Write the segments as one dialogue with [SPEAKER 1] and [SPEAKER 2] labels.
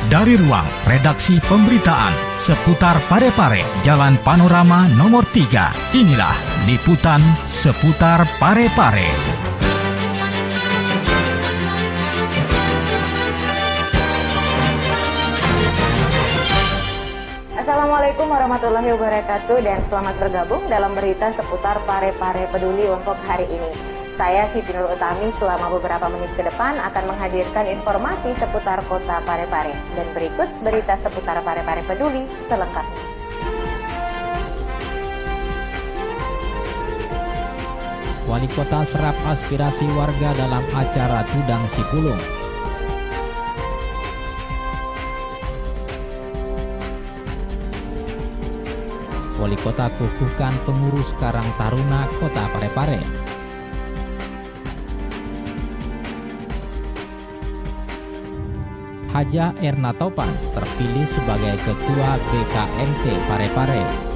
[SPEAKER 1] Dari ruang redaksi pemberitaan seputar Parepare, Jalan Panorama nomor 3, inilah liputan seputar Parepare.
[SPEAKER 2] Assalamualaikum warahmatullahi wabarakatuh dan selamat bergabung dalam berita seputar Parepare Peduli untuk hari ini. Saya Siti Nur Utami selama beberapa menit ke depan akan menghadirkan informasi seputar kota Parepare. Dan berikut berita seputar Parepare Peduli selengkapnya.
[SPEAKER 3] Wali Kota serap aspirasi warga dalam acara Tudang Sipulung. Wali Kota kukuhkan pengurus Karang Taruna Kota Parepare. Hajah Erna Topan terpilih sebagai Ketua BKMT Parepare.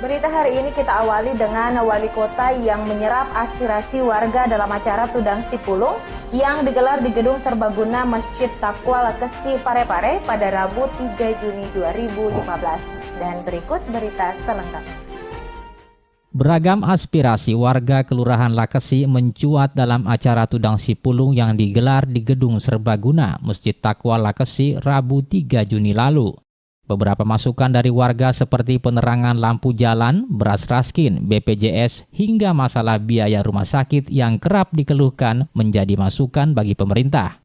[SPEAKER 2] Berita hari ini kita awali dengan wali kota yang menyerap aspirasi warga dalam acara Tudang Sipulung yang digelar di Gedung Serbaguna Masjid Taqwa Lakesi Parepare pada Rabu 3 Juni 2015. Dan berikut berita selengkapnya.
[SPEAKER 3] Beragam aspirasi warga Kelurahan Lakesi mencuat dalam acara Tudang Sipulung yang digelar di Gedung Serbaguna Masjid Taqwa Lakesi Rabu 3 Juni lalu. Beberapa masukan dari warga seperti penerangan lampu jalan, beras raskin, BPJS, hingga masalah biaya rumah sakit yang kerap dikeluhkan menjadi masukan bagi pemerintah.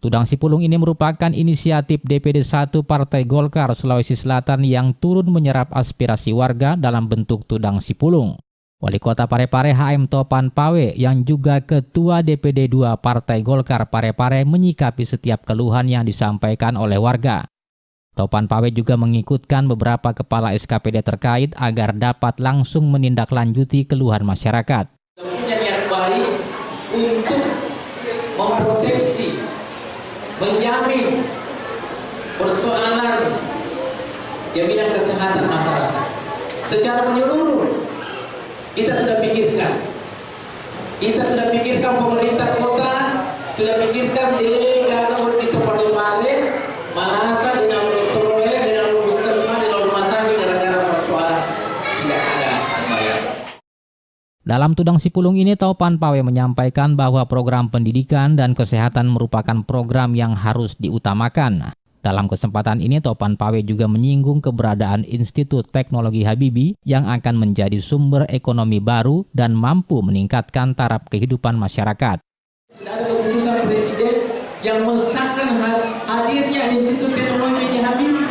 [SPEAKER 3] Tudang Sipulung ini merupakan inisiatif DPD 1 Partai Golkar Sulawesi Selatan yang turun menyerap aspirasi warga dalam bentuk Tudang Sipulung. Wali Kota Parepare HM Topan Pawe yang juga Ketua DPD 2 Partai Golkar Parepare menyikapi setiap keluhan yang disampaikan oleh warga. Topan Pawe juga mengikutkan beberapa kepala SKPD terkait agar dapat langsung menindaklanjuti keluhan masyarakat.
[SPEAKER 4] Punya niat baik untuk memproteksi, menjamin persoalan jaminan kesehatan masyarakat secara menyeluruh. Kita sudah pikirkan pemerintah kota, sudah pikirkan kalau kita Parepare, masa dengan
[SPEAKER 3] Dalam Tudang Sipulung ini, Topan Pawe menyampaikan bahwa program pendidikan dan kesehatan merupakan program yang harus diutamakan. Dalam kesempatan ini, Topan Pawe juga menyinggung keberadaan Institut Teknologi Habibie yang akan menjadi sumber ekonomi baru dan mampu meningkatkan taraf kehidupan masyarakat.
[SPEAKER 4] Ada keputusan Presiden yang mensahkan hadirnya Institut Teknologi Habibie.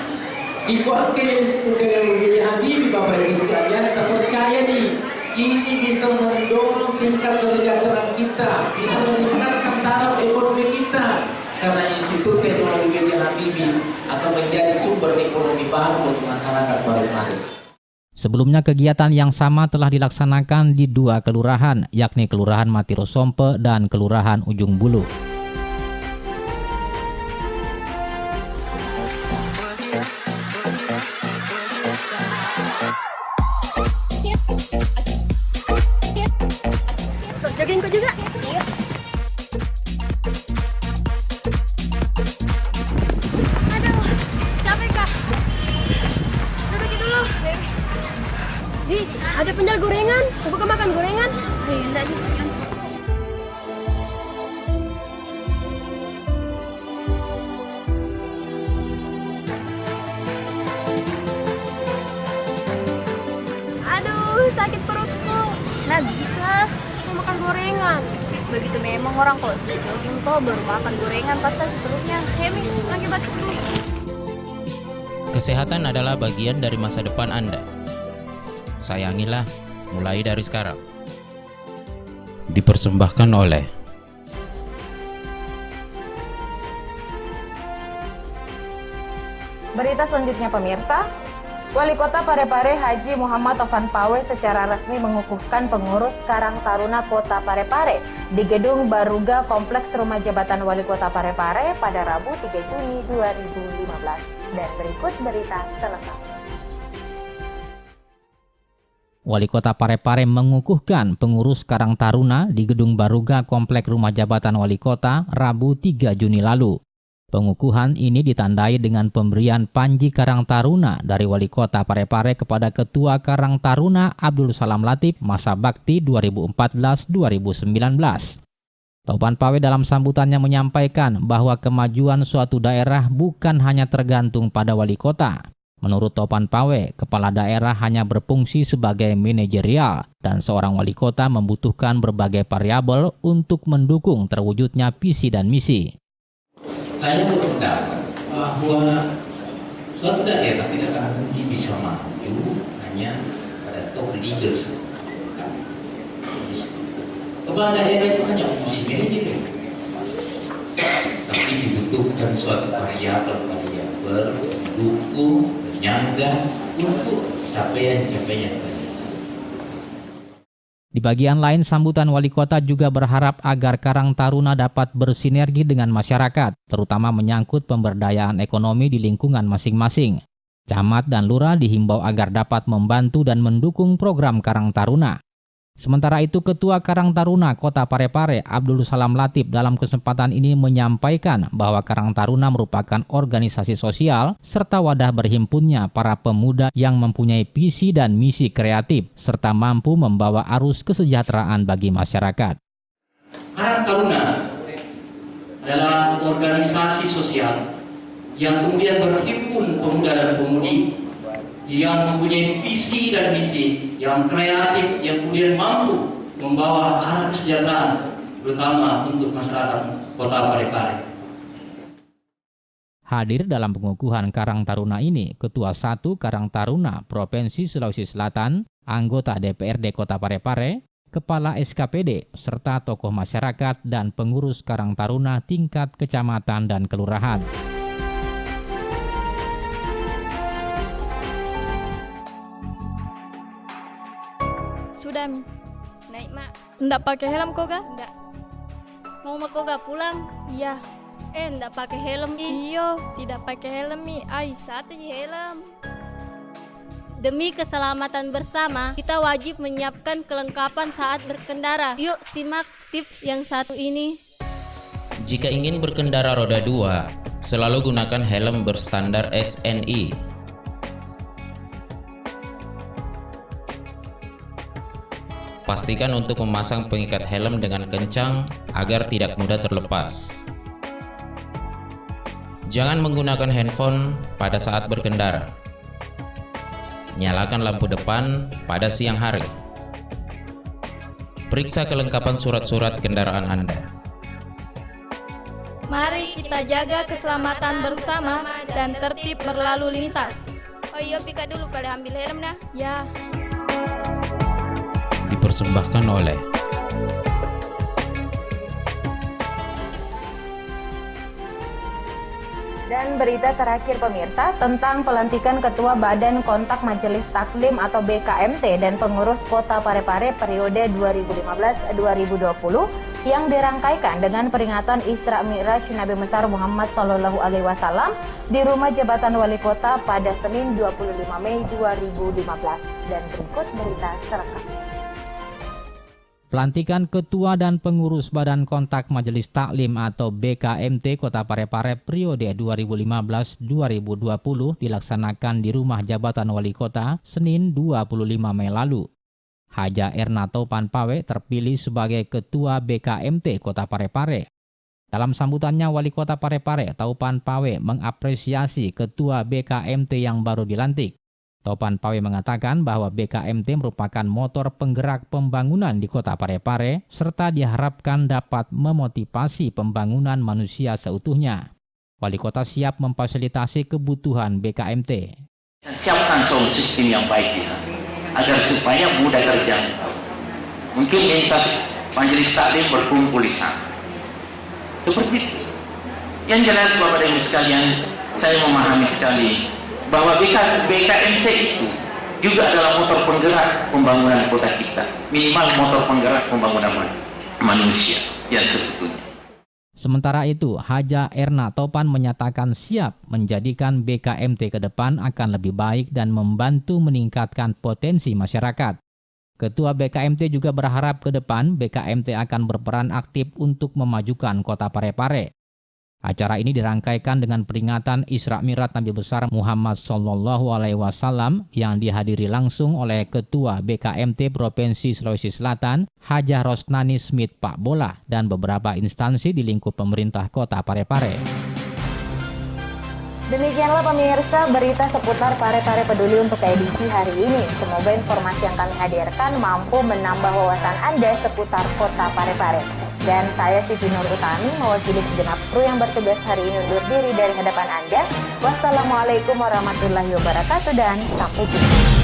[SPEAKER 4] Dikuatkan Institut Teknologi Habibie, Bapak Ibu sekalian, kita percaya nih. Ini bisa mendorong tingkat kesejahteraan kita, bisa meningkatkan taraf ekonomi kita. Karena Institut Teknologi Habibie akan menjadi sumber ekonomi baru bagi masyarakat Parepare.
[SPEAKER 3] Sebelumnya kegiatan yang sama telah dilaksanakan di dua kelurahan, yakni Kelurahan Matirosompe dan Kelurahan Ujung Bulu.
[SPEAKER 5] Jogging kok juga? Iya. Aduh, capek kah? Duduk dulu. Di, ada penjual gorengan. Buka makan gorengan? Enggak aja sekian. Aduh, sakit perutku. Nah bisa. Makan gorengan. Begitu memang orang kalau sudah jogging kok baru makan gorengan pasti perutnya. Hemi, lagi batuk dulu.
[SPEAKER 6] Kesehatan adalah bagian dari masa depan Anda. Sayangilah mulai dari sekarang. Dipersembahkan oleh
[SPEAKER 2] Berita selanjutnya pemirsa, Wali Kota Parepare Haji Muhammad Tovan Pawe secara resmi mengukuhkan pengurus Karang Taruna Kota Parepare di Gedung Baruga Kompleks Rumah Jabatan Wali Kota Parepare pada Rabu 3 Juni 2015. Dan berikut berita selengkapnya.
[SPEAKER 3] Wali Kota Parepare mengukuhkan pengurus Karang Taruna di Gedung Baruga Kompleks Rumah Jabatan Wali Kota Rabu 3 Juni lalu. Pengukuhan ini ditandai dengan pemberian Panji Karang Taruna dari Wali Kota Parepare kepada Ketua Karang Taruna Abdul Salam Latif masa bakti 2014-2019. Topan Pawe dalam sambutannya menyampaikan bahwa kemajuan suatu daerah bukan hanya tergantung pada wali kota. Menurut Topan Pawe, kepala daerah hanya berfungsi sebagai manajerial dan seorang wali kota membutuhkan berbagai variabel untuk mendukung terwujudnya visi dan misi.
[SPEAKER 4] Saya berpendapat bahwa suatu daerah tidak akan mungkin bisa maju hanya pada top leaders. Kepala daerah itu hanya fungsi manajer, tapi dibutuhkan suatu variabel mendukung, menyangga untuk capaian-capaian.
[SPEAKER 3] Di bagian lain, sambutan wali kota juga berharap agar Karang Taruna dapat bersinergi dengan masyarakat, terutama menyangkut pemberdayaan ekonomi di lingkungan masing-masing. Camat dan lurah dihimbau agar dapat membantu dan mendukung program Karang Taruna. Sementara itu, Ketua Karang Taruna Kota Parepare Abdul Salam Latif dalam kesempatan ini menyampaikan bahwa Karang Taruna merupakan organisasi sosial serta wadah berhimpunnya para pemuda yang mempunyai visi dan misi kreatif serta mampu membawa arus kesejahteraan bagi masyarakat.
[SPEAKER 4] Karang Taruna adalah organisasi sosial yang kemudian berhimpun pemuda dan pemudi yang mempunyai visi dan misi yang kreatif, yang kemudian mampu membawa arah kesejahteraan, terutama untuk masyarakat Kota Parepare.
[SPEAKER 3] Hadir dalam pengukuhan Karang Taruna ini, Ketua 1 Karang Taruna Provinsi Sulawesi Selatan, anggota DPRD Kota Parepare, Kepala SKPD, serta tokoh masyarakat dan pengurus Karang Taruna tingkat kecamatan dan kelurahan.
[SPEAKER 5] Sudah, Mi. Naik, Mak. Nggak pakai helm kok, Ga? Nggak. Mau kok gak pulang? Iya. Nggak pakai helm, Iyo, tidak pakai helm, Mi. Satu aja helm. Demi keselamatan bersama, kita wajib menyiapkan kelengkapan saat berkendara. Yuk, simak tips yang satu ini.
[SPEAKER 6] Jika ingin berkendara roda 2, selalu gunakan helm berstandar SNI. Pastikan untuk memasang pengikat helm dengan kencang agar tidak mudah terlepas. Jangan menggunakan handphone pada saat berkendara. Nyalakan lampu depan pada siang hari. Periksa kelengkapan surat-surat kendaraan Anda.
[SPEAKER 5] Mari kita jaga keselamatan bersama dan tertib berlalu lintas. Oh iya, pika dulu kali ambil helm nah. Ya.
[SPEAKER 6] Dipersembahkan oleh
[SPEAKER 2] Dan berita terakhir pemirsa tentang pelantikan Ketua Badan Kontak Majelis Taklim atau BKMT dan pengurus Kota Parepare periode 2015-2020 yang dirangkaikan dengan peringatan Isra Mi'raj Nabi besar Muhammad SAW di Rumah Jabatan Wali Kota pada Senin 25 Mei 2015. Dan berikut berita selengkapnya.
[SPEAKER 3] Pelantikan Ketua dan Pengurus Badan Kontak Majelis Taklim atau BKMT Kota Parepare periode 2015-2020 dilaksanakan di Rumah Jabatan Wali Kota Senin 25 Mei lalu. Haja Erna Topan Pawe terpilih sebagai Ketua BKMT Kota Parepare. Dalam sambutannya, Wali Kota Parepare Topan Pawe mengapresiasi Ketua BKMT yang baru dilantik. Topan Pawe mengatakan bahwa BKMT merupakan motor penggerak pembangunan di Kota Parepare serta diharapkan dapat memotivasi pembangunan manusia seutuhnya. Wali Kota siap memfasilitasi kebutuhan BKMT.
[SPEAKER 7] Siapkan sistem yang baik di sana agar supaya mudah terjangkau. Mungkin lintas majelis taklim berkumpul di sana. Seperti itu. Yang jelas Bapak dan Ibu sekalian, saya memahami sekali bahwa BKMT itu juga adalah motor penggerak pembangunan kota kita, minimal motor penggerak pembangunan manusia yang sesungguhnya.
[SPEAKER 3] Sementara itu, Haja Erna Topan menyatakan siap menjadikan BKMT ke depan akan lebih baik dan membantu meningkatkan potensi masyarakat. Ketua BKMT juga berharap ke depan BKMT akan berperan aktif untuk memajukan kota Parepare. Acara ini dirangkaikan dengan peringatan Isra Mi'raj Nabi besar Muhammad SAW yang dihadiri langsung oleh Ketua BKMT Provinsi Sulawesi Selatan, Hajah Rosnani Smith Pak Bola, dan beberapa instansi di lingkup pemerintah kota Parepare.
[SPEAKER 2] Demikianlah pemirsa berita seputar Parepare Peduli untuk edisi hari ini. Semoga informasi yang kami hadirkan mampu menambah wawasan Anda seputar kota Parepare. Dan saya Siti Nur Utami mewakili segenap kru yang bertugas hari ini undur diri dari hadapan Anda. Wassalamualaikum warahmatullahi wabarakatuh dan sampai jumpa.